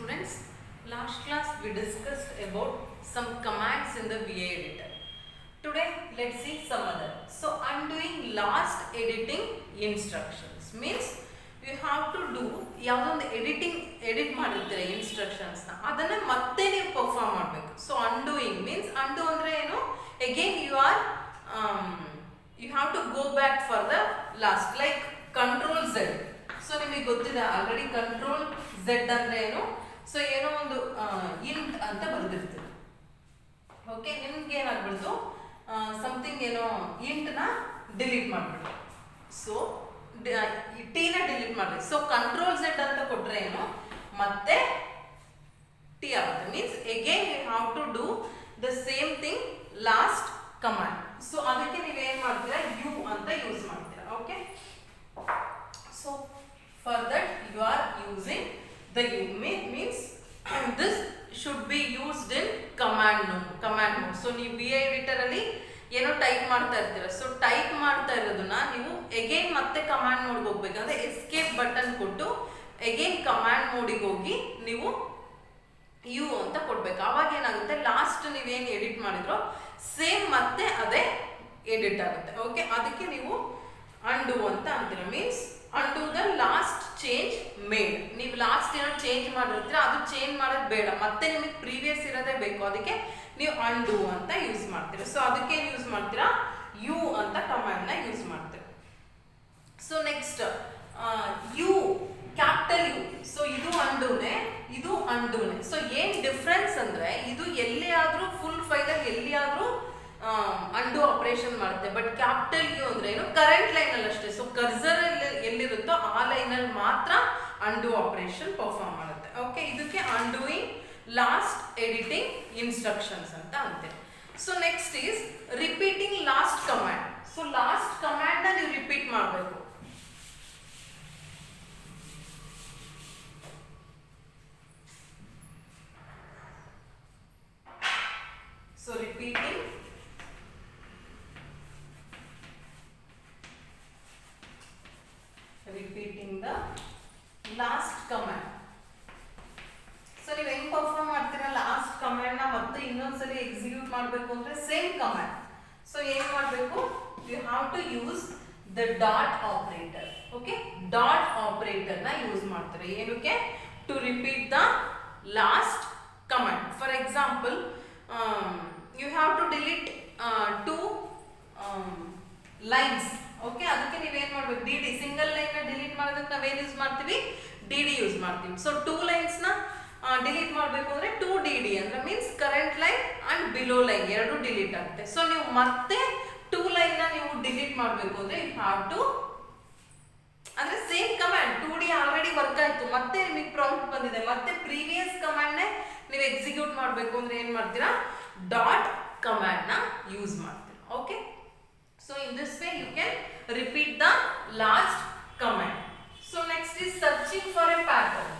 students, last class we discussed about some commands in the VA editor. Today let's see some other. So undoing last editing instructions means you have to do ಯಾವುದೋ ಒಂದು edit ಮಾಡಿರ್ತೀರಾ instructions ನ ಅದನ್ನ ಮತ್ತೆ ನೀವು perform ಮಾಡಬೇಕು. So undoing means undo ಅಂದ್ರೆ ಏನು, again you have to go back for the last, like control Z. So ನಿಮಗೆ ಗೊತ್ತಿದೆ ಆಲ್ರೆಡಿ ಕಂಟ್ರೋಲ್ Z ಅಂದ್ರೆ ಏನು. ಸೊ ಏನೋ ಒಂದು ಇಂಟ್ ಅಂತ ಬರ್ದಿರ್ತೀವಿ. ಓಕೆ, ನಿಮ್ಗೆ ಏನಾಗ್ಬಿಡ್ತು ಸಮಥಿಂಗ್ ಏನೋ ಇಂಟ್ ನ ಡಿಲೀಟ್ ಮಾಡ್ಬಿಡ್ತು. ಸೊ ಟಿ ನ ಡಿಲೀಟ್ ಮಾಡ್ರಿ. ಸೊ ಕಂಟ್ರೋಲ್ Z ಅಂತ ಕೊಟ್ರೆ ಏನು ಮತ್ತೆ ಟಿ ಆಗುತ್ತೆ. Means again you have to do the same thing last command. So ಅದಕ್ಕೆ ನೀವೇನ್ ಮಾಡ್ತೀರಾ, ಯು ಅಂತ ಯೂಸ್ ಮಾಡ್ತೀರಾ. Okay, so for that you are using the u means this should be used in command mode. So ನೀವು VA editor ಅಲ್ಲಿ ಏನೋ type ಮಾಡ್ತಾ ಇರ್ತೀರಾ. ಸೊ ಟೈಪ್ ಮಾಡ್ತಾ ಇರೋದನ್ನ ನೀವು ಅಗೇನ್ ಮತ್ತೆ ಕಮಾಂಡ್ ಮೋಡ್ಗೆ ಹೋಗ್ಬೇಕಂದ್ರೆ ಎಸ್ಕೇಪ್ ಬಟನ್ ಕೊಟ್ಟು ಅಗೇನ್ ಕಮಾಂಡ್ ಮೋಡಿಗೆ ಹೋಗಿ ನೀವು ಯು ಅಂತ ಕೊಡ್ಬೇಕು. ಅವಾಗ ಏನಾಗುತ್ತೆ, ಲಾಸ್ಟ್ ನೀವೇನು ಎಡಿಟ್ ಮಾಡಿದ್ರೋ ಸೇಮ್ ಮತ್ತೆ ಅದೇ ಎಡಿಟ್ ಆಗುತ್ತೆ. ಓಕೆ, ಅದಕ್ಕೆ ನೀವು ಅಂಡು ಅಂತ ಅಂತೀರ. Means undo the last change made. ನೀವು ಲಾಸ್ಟ್ ಏನೋ ಚೇಂಜ್ ಮಾಡಿರ್ತೀರ, ಅದು ಚೇಂಜ್ ಮಾಡೋದು ಬೇಡ, ಮತ್ತೆ ನಿಮಗೆ ಪ್ರೀವಿಯಸ್ ಇರೋದೇ ಬೇಕು. ಅದಕ್ಕೆ ನೀವು ಅಂಡು ಅಂತ ಯೂಸ್ ಮಾಡ್ತೀರಾ. ಸೊ ಅದಕ್ಕೆ ಯೂಸ್ ಮಾಡ್ತೀರಾ, ಯು ಅಂತ ಕಮಾಂಡ್ ನ ಯೂಸ್ ಮಾಡ್ತೀರಾ. So next u, capital U. So ಇದು ಅಂಡುನೆ, ಇದು ಅಂಡುನೆ. ಸೊ ಏನ್ ಡಿಫ್ರೆನ್ಸ್ ಅಂದ್ರೆ ಇದು ಎಲ್ಲಿಯಾದ್ರೂ ಫುಲ್ ಫೈಲಲ್ಲಿ ಎಲ್ಲಿಯಾದ್ರೂ ಅಂಡು ಆಪರೇಷನ್ ಮಾಡುತ್ತೆ. ಬಟ್ ಕ್ಯಾಪಿಟಲ್ ಯು ಅಂದ್ರೆ ಏನು, ಕರೆಂಟ್ ಲೈನ್ ಅಲ್ಲಿ ಅಷ್ಟೇ. ಸೊ ಕರ್ಸರ್ ಎಲ್ಲಿರುತ್ತೋ ಆ ಲೈನ್ ಅಲ್ಲಿ ಮಾತ್ರ ಅಂಡು ಆಪರೇಷನ್ ಪರ್ಫಾರ್ಮ್ ಮಾಡುತ್ತೆ. ಓಕೆ, ಇದಕ್ಕೆ ಅಂಡೂಯಿಂಗ್ ಲಾಸ್ಟ್ ಎಡಿಟಿಂಗ್ ಇನ್ಸ್ಟ್ರಕ್ಷನ್ಸ್ ಅಂತ ಅಂತೀವಿ. So next is repeating last command. So last command ನ ನೀವು ರಿಪೀಟ್ ಮಾಡಬೇಕು. So repeating the last command. So ನೀವು ಹೆಂಗ್ ಪರ್ಫಾರ್ಮ್ ಮಾಡ್ತೀರಾ, ಲಾಸ್ಟ್ ಕಮಾಂಡ್ ನ ಮತ್ತೆ ಇನ್ನೊಂದ್ಸಲಿ ಎಕ್ಸಿಕ್ಯೂಟ್ ಮಾಡಬೇಕು ಅಂದ್ರೆ ಸೇಮ್ ಕಮಾಂಡ್. ಸೊ ಏನ್ ಮಾಡಬೇಕು, you have to use the dot operator. Okay, dot operator ನ ಯೂಸ್ ಮಾಡ್ತಾರೆ. ಏನಕ್ಕೆ, to repeat the last command. For example you have to delete two lines. Okay, ಅದಕ್ಕೆ ನೀವೇನ್ ಮಾಡ್ಬೇಕು, ಡಿ ಸಿಂಗಲ್ ಲೈನ್ ನ delete ಮಾಡೋದಕ್ಕೆ ನಾವೇನ್ ಯೂಸ್ ಮಾಡ್ತೀವಿ, ಡಿ ಯೂಸ್ ಮಾಡ್ತೀವಿ. ಸೊ ಟೂ ಲೈನ್ಸ್ ನ ಡಿಲೀಟ್ ಮಾಡಬೇಕು ಅಂದ್ರೆ ಟು ಡಿ ಅಂದ್ರೆ means current line and below line ಎರಡು ಡಿಲೀಟ್ ಆಗುತ್ತೆ. ಸೊ ನೀವು ಮತ್ತೆ ಟೂ ಲೈನ್ ನ ನೀವು ಡಿಲೀಟ್ ಮಾಡಬೇಕು ಅಂದ್ರೆ ಯು ಹ್ಯಾವ್ ಟು, ಅಂದ್ರೆ same command, two D already work ಆಯ್ತು, ಮತ್ತೆ ನಿಮಗೆ ಪ್ರಾಂಪ್ಟ್ ಬಂದಿದೆ, ಮತ್ತೆ ಪ್ರೀವಿಯಸ್ ಕಮಾಂಡ್ ನೇ ನೀವು ಎಕ್ಸಿಕ್ಯೂಟ್ ಮಾಡಬೇಕು ಅಂದ್ರೆ ಏನ್ ಮಾಡ್ತೀರಾ, ಡಾಟ್ ಕಮಾಂಡ್ ನ ಯೂಸ್ ಮಾಡ್ತೀರಾ. Okay, so in this way you can repeat the last command. So next is searching for a pattern.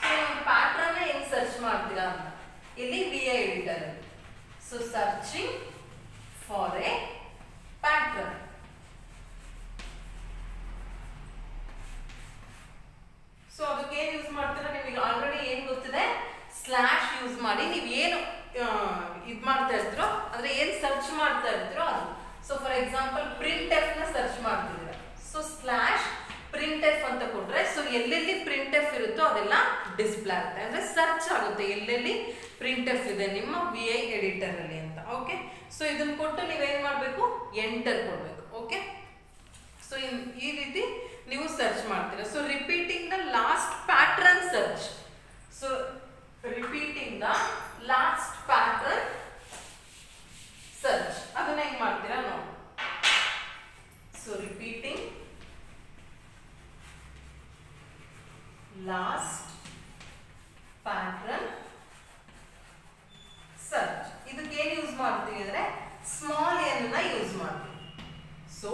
So pattern na en search ಮಾಡ್ತೀರಾ ಅಂತ ಇಲ್ಲಿ VA editor ಅಲ್ಲಿ. So searching for a pattern. So ಅದಕ್ಕೆ ಏನು use ಮಾಡ್ತೀರಾ, ನಿಮಗೆ already ಏನು ಗೊತ್ತಿದೆ, ಸ್ಲಾಶ್ ಯೂಸ್ ಮಾಡಿ ನೀವು ಏನು ಇದು ಮಾಡ್ತಾ ಇರ್ತೀರೋ ಅಂದ್ರೆ ಏನ್ ಸರ್ಚ್ ಮಾಡ್ತಾ ಇರ್ತೀರೋ ಅದು. So for example print F ನ ಸರ್ಚ್ ಮಾಡ್ತಿದ್ದೀರಾ. ಸೊ ಸ್ಲಾಶ್ ಪ್ರಿಂಟ್ ಎಫ್ ಅಂತ ಕೊಟ್ರೆ ಸೊ ಎಲ್ಲೆಲ್ಲಿ ಪ್ರಿಂಟ್ ಎಫ್ ಇರುತ್ತೋ ಅದೆಲ್ಲ ಡಿಸ್ಪ್ಲೇ ಆಗುತ್ತೆ, ಅಂದ್ರೆ ಸರ್ಚ್ ಆಗುತ್ತೆ ಎಲ್ಲೆಲ್ಲಿ ಪ್ರಿಂಟ್ ಎಫ್ ಇದೆ ನಿಮ್ಮ VA ಎಡಿಟರ್ ಅಲ್ಲಿ ಅಂತ. ಓಕೆ, ಸೊ ಇದನ್ನ ಕೊಟ್ಟು ನೀವೇನ್ ಮಾಡ್ಬೇಕು, ಎಂಟರ್ ಕೊಡ್ಬೇಕು. ಓಕೆ, ಸೊ ಈ ರೀತಿ ನೀವು ಸರ್ಚ್ ಮಾಡ್ತೀರಾ. So repeating the last pattern search. So repeating the last pattern search ಅದನ್ನ ಹೆಂಗ್ ಮಾಡ್ತೀರಾ ನೋಡಿ. So repeating last pattern search ಇದಕ್ಕೆ ಏನು ಯೂಸ್ ಮಾಡ್ತೀವಿ ಅಂದ್ರೆ ಸ್ಮಾಲ್ ಎನ್ ನ ಯೂಸ್ ಮಾಡ್ತೀವಿ. ಸೊ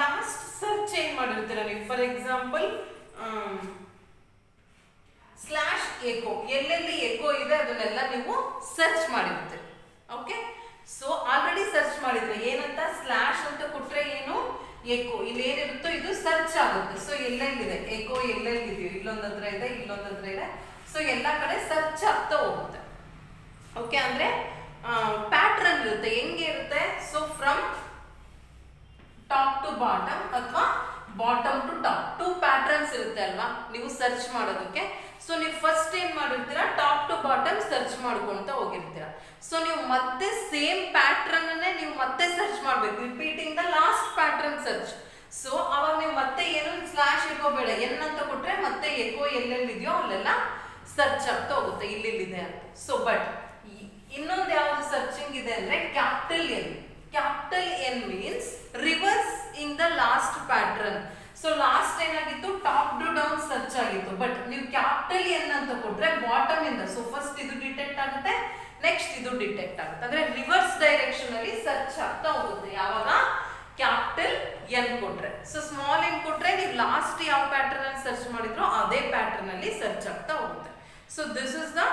ಲಾಸ್ಟ್ ಸರ್ಚ್ ಏನ್ ಮಾಡಿರ್ತೀರಾ ನೀವು, ಫಾರ್ ಎಕ್ಸಾಂಪಲ್ ಸ್ಲಾಶ್ ಎಕೋ, ಎಲ್ಲೆಲ್ಲಿ ಎಕೋ ಇದೆ ಅದನ್ನೆಲ್ಲ ನೀವು ಸರ್ಚ್ ಮಾಡಿರ್ತೀರಿ. ಓಕೆ, ಸೊ ಆಲ್ರೆಡಿ ಸರ್ಚ್ ಮಾಡಿದ್ರೆ ಏನಂತ, ಸ್ಲಾಶ್ ಅಂತ ಕೊಟ್ರೆ ಏನು, ಎಕೋ ಇಲ್ಲಿ ಏನಿರುತ್ತೋ ಇದು ಸರ್ಚ್ ಆಗುತ್ತೆ. ಸೊ ಎಲ್ಲೆಲ್ಲಿದೆ ಎಕೋ ಎಲ್ಲೆಲ್ಲಿದೆಯೋ ಇಲ್ಲೊಂದ್ ಹತ್ರ ಇದೆ ಇಲ್ಲೊಂದ್ ಹತ್ರ ಇದೆ. ಸೊ ಎಲ್ಲ ಕಡೆ ಸರ್ಚ್ ಆಗ್ತಾ ಹೋಗುತ್ತೆ. ಓಕೆ, ಅಂದ್ರೆ ಪ್ಯಾಟ್ರನ್ ಇರುತ್ತೆ. ಹೆಂಗೆ ಇರುತ್ತೆ? So from top to bottom ಅಥವಾ ಬಾಟಮ್ ಟು ಟಾಪ್ 2 ಪ್ಯಾಟ್ರನ್ಸ್ ಇರುತ್ತೆ ಅಲ್ವಾ ನೀವು ಸರ್ಚ್ ಮಾಡೋದಕ್ಕೆ. ಸೊ ನೀವು ಫಸ್ಟ್ ಏನ್ ಮಾಡಿರ್ತೀರಾ, ಟಾಪ್ ಟು ಬಾಟಮ್ ಸರ್ಚ್ ಮಾಡ್ಕೊಂತ ಹೋಗಿರ್ತೀರಾ. ಸೊ ನೀವು ಮತ್ತೆ ಸೇಮ್ ಪ್ಯಾಟ್ರನ್ ಅನ್ನೇ ನೀವು ಮತ್ತೆ ಸರ್ಚ್ ಮಾಡ್ಬೇಕು, repeating the last pattern search. So ಅವಾಗ ನೀವು ಮತ್ತೆ ಏನು ಸ್ಲಾಶ್ ಇಟ್ಕೋಬೇಡ, ಎನ್ ಅಂತ ಕೊಟ್ರೆ ಮತ್ತೆ ಎಕೋ ಎಲ್ಲೆಲ್ಲಿದೆಯೋ ಅಲ್ಲೆಲ್ಲ ಸರ್ಚ್ ಆಗ್ತಾ ಹೋಗುತ್ತೆ ಇಲ್ಲಿದೆ ಅಂತ. ಸೊ ಬಟ್ ಇನ್ನೊಂದು ಯಾವ್ದು ಸರ್ಚಿಂಗ್ ಇದೆ ಅಂದ್ರೆ capital N. Capital N means reverse in the last pattern. So last ಏನಾಗಿತ್ತು, ಟಾಪ್ ಟು ಡೌನ್ ಸರ್ಚ್ ಆಗಿತ್ತು. ಬಟ್ ನೀವು ಕ್ಯಾಪಿಟಲ್ ಎನ್ ಅಂತ ಕೊಟ್ರೆ ಬಾಟಮ್ ಇಂದ, ಸೊ ಫಸ್ಟ್ ಇದು ಡಿಟೆಕ್ಟ್ ಆಗುತ್ತೆ, ನೆಕ್ಸ್ಟ್ ಇದು ಡಿಟೆಕ್ಟ್ ಆಗುತ್ತೆ. ಅಂದ್ರೆ ರಿವರ್ಸ್ ಡೈರೆಕ್ಷನ್ ಅಲ್ಲಿ ಸರ್ಚ್ ಆಗ್ತಾ ಹೋಗುತ್ತೆ ಯಾವಾಗ ಕ್ಯಾಪಿಟಲ್ ಎನ್ ಕೊಟ್ರೆ. ಸೊ ಸ್ಮಾಲ್ ಎನ್ ಕೊಟ್ರೆ ನೀವು ಲಾಸ್ಟ್ ಯಾವ ಪ್ಯಾಟರ್ನ್ ಅಲ್ಲಿ ಸರ್ಚ್ ಮಾಡಿದ್ರೋ ಅದೇ ಪ್ಯಾಟರ್ನ್ ಅಲ್ಲಿ ಸರ್ಚ್ ಆಗ್ತಾ ಹೋಗುತ್ತೆ. So this is the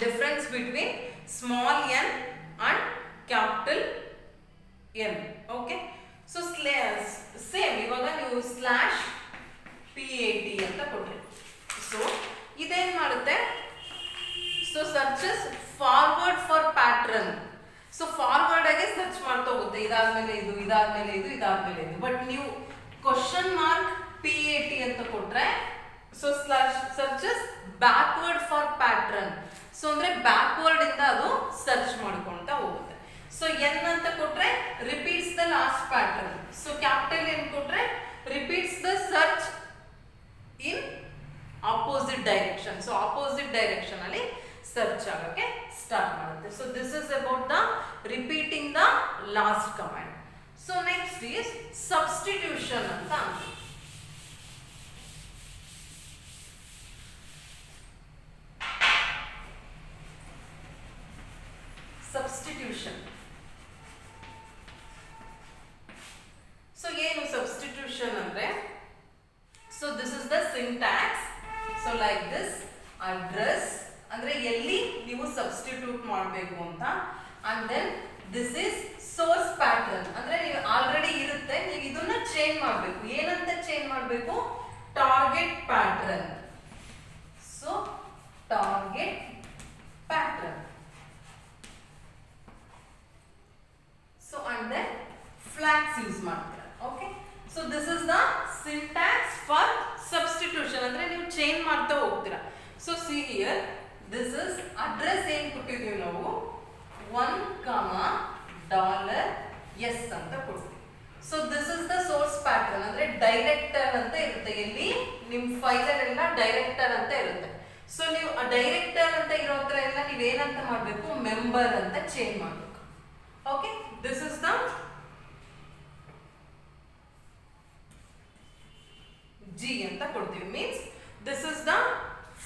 difference between small N and capital N. Okay, so same ಇವಾಗ ನೀವು ಸ್ಲಾಶ್ PAT ಅಂತ ಕೊಟ್ರಿ. ಸೊ ಇದೇನ್ ಮಾಡುತ್ತೆ, so searches forward for pattern. So forward ಆಗಿ ಸರ್ಚ್ ಮಾಡ್ತಾ ಹೋಗುತ್ತೆ, ಇದಾದ್ಮೇಲೆ ಇದು ಇದಾದ್ಮೇಲೆ ಇದು ಇದಾದ್ಮೇಲೆ ಇದು. ಬಟ್ ನೀವು ಕ್ವಶನ್ ಮಾರ್ಕ್ PAT ಅಂತ ಕೊಟ್ರೆ so slash searches backward for pattern. So ಅಂದ್ರೆ ಬ್ಯಾಕ್ವರ್ಡ್ ಇಂದ ಅದು ಸರ್ಚ್ ಮಾಡ್ಕೊಂತ ಹೋಗುತ್ತೆ. ಸೊ ಎನ್ ಅಂತ ಕೊಟ್ರೆ repeats the last pattern. So capital N ಕೊಟ್ರೆ repeats the search in opposite direction. So opposite direction ಅಲ್ಲಿ ಸರ್ಚ್ ಆಗಕ್ಕೆ ಸ್ಟಾರ್ಟ್ ಮಾಡುತ್ತೆ. So this is about the repeating the last command. So next is substitution ಅಂತ ಅಂತೀವಿ. Substitution. So ಏನು substitution ಅಂದ್ರೆ, so this is the syntax. So like this address ಅಂದ್ರೆ ಎಲ್ಲಿ ನೀವು ಸಬ್ಸ್ಟಿಟ್ಯೂಟ್ ಮಾಡಬೇಕು ಅಂತ. And then this is source pattern ಅಂದ್ರೆ ನೀವು ಆಲ್ರೆಡಿ ಇರುತ್ತೆ, ನೀವು ಇದನ್ನ ಚೇಂಜ್ ಮಾಡಬೇಕು. ಏನಂತ ಚೇಂಜ್ ಮಾಡಬೇಕು, target pattern. So target pattern. So and then flags use ಮಾಡ್ತೀರಾ. Okay, so this is the syntax for substitution ಅಂದ್ರೆ ನೀವು ಚೇಂಜ್ ಮಾಡ್ತಾ ಹೋಗ್ತೀರಾ. So see here this is address ಏನ್ ಕೊಟ್ಟಿದೀವಿ ನಾವು, $1, ಅಂತ ಕೊಡ್ತೀವಿ. So this is the source pattern ಅಂದ್ರೆ ಡೈರೆಕ್ಟರ್ ಅಂತ ಇರುತ್ತೆ. ಇಲ್ಲಿ ನಿಮ್ ಫೈಲಲ್ಲೆಲ್ಲ ಡೈರೆಕ್ಟರ್ ಅಂತ ಇರುತ್ತೆ. ಸೊ ನೀವು ಡೈರೆಕ್ಟರ್ ಅಂತ ಇರೋ ಹತ್ರ ಎಲ್ಲ ನೀವೇನಂತ ಮಾಡಬೇಕು, ಮೆಂಬರ್ ಅಂತ ಚೇಂಜ್ ಮಾಡಬೇಕು. Okay, this is the G ಅಂತ ಕೊಡ್ತೀವಿ. Means this is the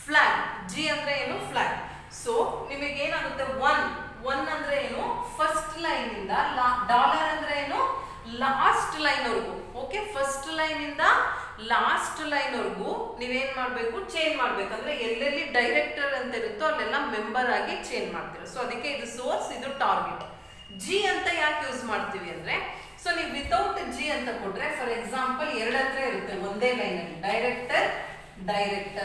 flag. G ಅಂದ್ರೆ ಏನು, ಫ್ಲಾಗ್. ಸೊ ನಿಮಗೆ ಏನಾಗುತ್ತೆ, ಒನ್ ಅಂದ್ರೆ ಏನು, ಫಸ್ಟ್ ಲೈನ್ ಇಂದ, ಡಾಲರ್ ಅಂದ್ರೆ ಏನು, ಲಾಸ್ಟ್ ಲೈನ್ ವರೆಗೂ. ಓಕೆ, ಫಸ್ಟ್ ಲೈನ್ ಇಂದ ಲಾಸ್ಟ್ ಲೈನ್ ವರೆಗೂ ನೀವೇನ್ ಮಾಡ್ಬೇಕು, ಚೇಂಜ್ ಮಾಡ್ಬೇಕಂದ್ರೆ ಎಲ್ಲೆಲ್ಲಿ ಡೈರೆಕ್ಟರ್ ಅಂತ ಇರುತ್ತೋ ಅಲ್ಲೆಲ್ಲ ಮೆಂಬರ್ ಆಗಿ ಚೇಂಜ್ ಮಾಡ್ತೀರಾ. ಸೊ ಅದಕ್ಕೆ ಇದು ಸೋರ್ಸ್, ಇದು ಟಾರ್ಗೆಟ್. G ಅಂತ ಯಾಕೆ ಯೂಸ್ ಮಾಡ್ತೀವಿ ಅಂದ್ರೆ, ಸೊ ನೀವು ವಿತೌಟ್ G ಅಂತ ಕೊಟ್ರೆ, ಫಾರ್ ಎಕ್ಸಾಂಪಲ್ 2 ಹತ್ರ ಇರುತ್ತೆ ಒಂದೇ ಲೈನ್ ಅಲ್ಲಿ, ಡೈರೆಕ್ಟರ್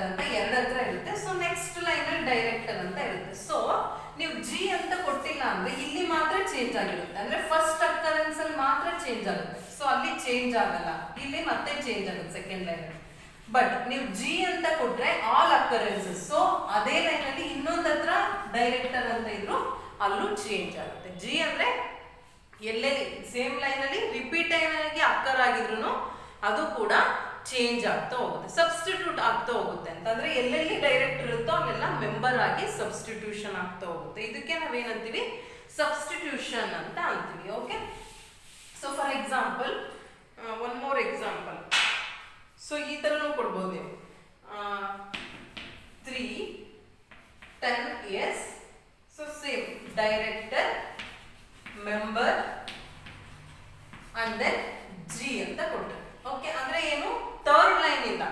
ಅಂತ 2 ಹತ್ರ ಇರುತ್ತೆ. ಸೊ ನೆಕ್ಸ್ಟ್ ಲೈನ್ ಅಲ್ಲಿ ಡೈರೆಕ್ಟರ್ ಅಂತ ಇರುತ್ತೆ. ಸೊ ನೀವು G ಅಂತ ಕೊಟ್ಟಿಲ್ಲ ಅಂದ್ರೆ ಇಲ್ಲಿ ಮಾತ್ರ ಚೇಂಜ್ ಆಗಿರುತ್ತೆ, ಅಂದ್ರೆ ಫಸ್ಟ್ ಅಕರೆನ್ಸ್ ಅಲ್ಲಿ ಮಾತ್ರ ಚೇಂಜ್ ಆಗುತ್ತೆ. ಸೊ ಅಲ್ಲಿ ಚೇಂಜ್ ಆಗಲ್ಲ, ಇಲ್ಲಿ ಮತ್ತೆ ಚೇಂಜ್ ಆಗುತ್ತೆ ಸೆಕೆಂಡ್ ಲೈನ್ ಅಲ್ಲಿ. ಬಟ್ ನೀವು G ಅಂತ ಕೊಟ್ರೆ ಆಲ್ ಅಕರೆನ್ಸಸ್. ಸೊ ಅದೇ ಲೈನ್ ಅಲ್ಲಿ ಇನ್ನೊಂದ್ ಹತ್ರ ಡೈರೆಕ್ಟರ್ ಅಂತ ಇದ್ರು ಅಲ್ಲೂ ಚೇಂಜ್ ಆಗುತ್ತೆ. G ಅಂದ್ರೆ ಎಲ್ಲೆಲ್ಲಿ ಸೇಮ್ ಲೈನ್ ಅಲ್ಲಿ ರಿಪೀಟ್ ಆಗಿ ಅಕ್ಕರ್ ಆಗಿದ್ರು ಅದು ಕೂಡ ಚೇಂಜ್ ಆಗ್ತಾ ಹೋಗುತ್ತೆ, ಸಬ್ಸ್ಟಿಟ್ಯೂಟ್ ಆಗ್ತಾ ಹೋಗುತ್ತೆ. ಅಂತಂದ್ರೆ ಎಲ್ಲೆಲ್ಲಿ ಡೈರೆಕ್ಟರ್ ಇರುತ್ತೋ ಅಲ್ಲೆಲ್ಲ ಮೆಂಬರ್ ಆಗಿ ಸಬ್ಸ್ಟಿಟ್ಯೂಷನ್ ಆಗ್ತಾ ಹೋಗುತ್ತೆ. ಇದಕ್ಕೆ ನಾವೇನಂತೀವಿ, ಸಬ್ಸ್ಟಿಟ್ಯೂಷನ್ ಅಂತ ಅಂತೀವಿ. Okay, so for example one more example. So ಈ ತರನೂ ಕೊಡ್ಬೋದು ನೀವು, 3, 10 yes. So same director, member and then G ಅಂತ ಕೊಟ್ಟರೆ. ಓಕೆ, ಅಂದ್ರೆ ಏನು, ಥರ್ಡ್ ಲೈನ್ ಇಂದ.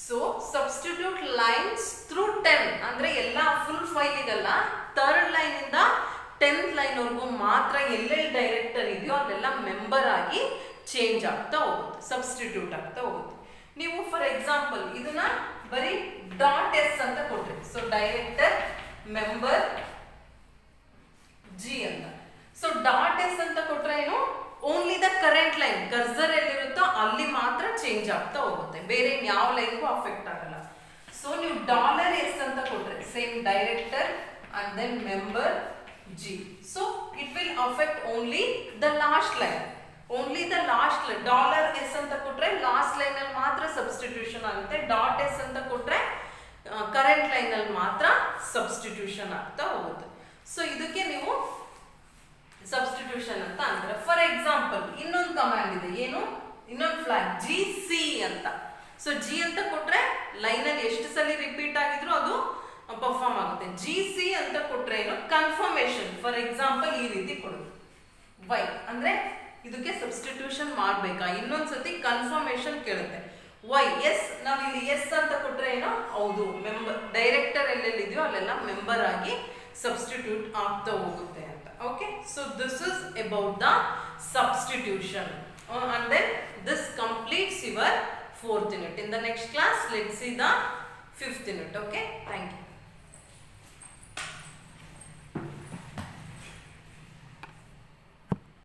ಸೊ ಸಬ್ಸ್ಟಿಟ್ಯೂಟ್ ಲೈನ್ಸ್ ಥ್ರೂ 10 ಅಂದ್ರೆ ಎಲ್ಲ ಫುಲ್ ಫೈಲಿಗಲ್ಲ, ಥರ್ಡ್ ಲೈನ್ ಇಂದ 10th ಲೈನ್ ವರೆಗೂ ಮಾತ್ರ ಎಲ್ಲೆಲ್ಲಿ ಡೈರೆಕ್ಟರ್ ಇದೆಯೋ ಅಲ್ಲೆಲ್ಲ ಮೆಂಬರ್ ಆಗಿ ಚೇಂಜ್ ಆಗ್ತಾ ಹೋಗುತ್ತೆ, ಸಬ್ಸ್ಟಿಟ್ಯೂಟ್ ಆಗ್ತಾ ಹೋಗುತ್ತೆ. ನೀವು ಫಾರ್ ಎಕ್ಸಾಂಪಲ್ ಇದನ್ನ ಬರೀ ಡಾಟ್ ಎಸ್ ಅಂತ ಕೊಟ್ರಿ. ಸೊ ಡೈರೆಕ್ಟರ್ ಮೆಂಬರ್ ಜಿ ಅಂತ. ಸೊ ಡಾಟ್ ಎಸ್ ಅಂತ ಕೊಟ್ರೆ ಏನು, only the current line cursor ಎಲ್ಲಿರುತ್ತೋ ಅಲ್ಲಿ ಮಾತ್ರ ಚೇಂಜ್ ಆಗ್ತಾ ಹೋಗುತ್ತೆ, ಬೇರೆ ಯಾವ ಲೈನ್ಗೂ ಅಫೆಕ್ಟ್ ಆಗಲ್ಲ. ಸೊ ನೀವು ಡಾಲರ್ ಎಸ್ ಅಂತ ಕೊಟ್ರೆ same director and then member G. So it will affect only the last line, only the last line. Dollar S ಅಂತ ಕೊಟ್ರೆ ಲಾಸ್ಟ್ ಲೈನ್ ಅಲ್ಲಿ ಮಾತ್ರ ಸಬ್ಸ್ಟಿಟ್ಯೂಷನ್ ಆಗುತ್ತೆ. ಡಾಟ್ ಎಸ್ ಅಂತ ಕೊಟ್ರೆ ಕರೆಂಟ್ ಲೈನ್ ಅಲ್ಲಿ ಮಾತ್ರ ಸಬ್ಸ್ಟಿಟ್ಯೂಷನ್ ಆಗ್ತಾ ಹೋಗುತ್ತೆ. ಸೊ ಇದಕ್ಕೆ ನೀವು ಸಬ್ಸ್ಟಿಟ್ಯೂಷನ್ ಅಂತ ಅಂತಾರೆ. ಫಾರ್ ಎಕ್ಸಾಂಪಲ್ ಇನ್ನೊಂದು ಕಮಾಂಡ್ ಇದೆ, ಏನು, ಇನ್ನೊಂದು ಫ್ಲಾಗ್ ಜಿ ಸಿ ಅಂತ. ಸೊ ಜಿ ಅಂತ ಕೊಟ್ರೆ ಲೈನ್ ಅಲ್ಲಿ ಎಷ್ಟು ಸಲ ರಿಪೀಟ್ ಆಗಿದ್ರು ಅದು ಪರ್ಫಾರ್ಮ್ ಆಗುತ್ತೆ. ಜಿ ಸಿ ಅಂತ ಕೊಟ್ರೆ ಏನು, ಕನ್ಫರ್ಮೇಶನ್. ಫಾರ್ ಎಕ್ಸಾಂಪಲ್ ಈ ರೀತಿ ಕೊಡೋದು ವೈ ಅಂದ್ರೆ ಇದಕ್ಕೆ ಸಬ್ಸ್ಟಿಟ್ಯೂಷನ್ ಮಾಡ್ಬೇಕಾ, ಇನ್ನೊಂದ್ಸತಿ ಕನ್ಫರ್ಮೇಶನ್ ಕೇಳುತ್ತೆ. ವೈ ಎಸ್, ನಾವು ಇಲ್ಲಿ ಎಸ್ ಅಂತ ಕೊಟ್ರೆ ಏನೋ ಹೌದು ಮೆಂಬರ್ ಡೈರೆಕ್ಟರ್ ಎಲ್ಲೆಲ್ಲಿದೆಯೋ ಅಲ್ಲೆಲ್ಲ ಮೆಂಬರ್ ಆಗಿ ಸಬ್ಸ್ಟಿಟ್ಯೂಟ್ ಆಗ್ತಾ ಹೋಗುತ್ತೆ ಅಂತ. Okay, so this is about the substitution, and then this completes your 4th unit. In the next class let's see the 5th unit. Okay, thank you.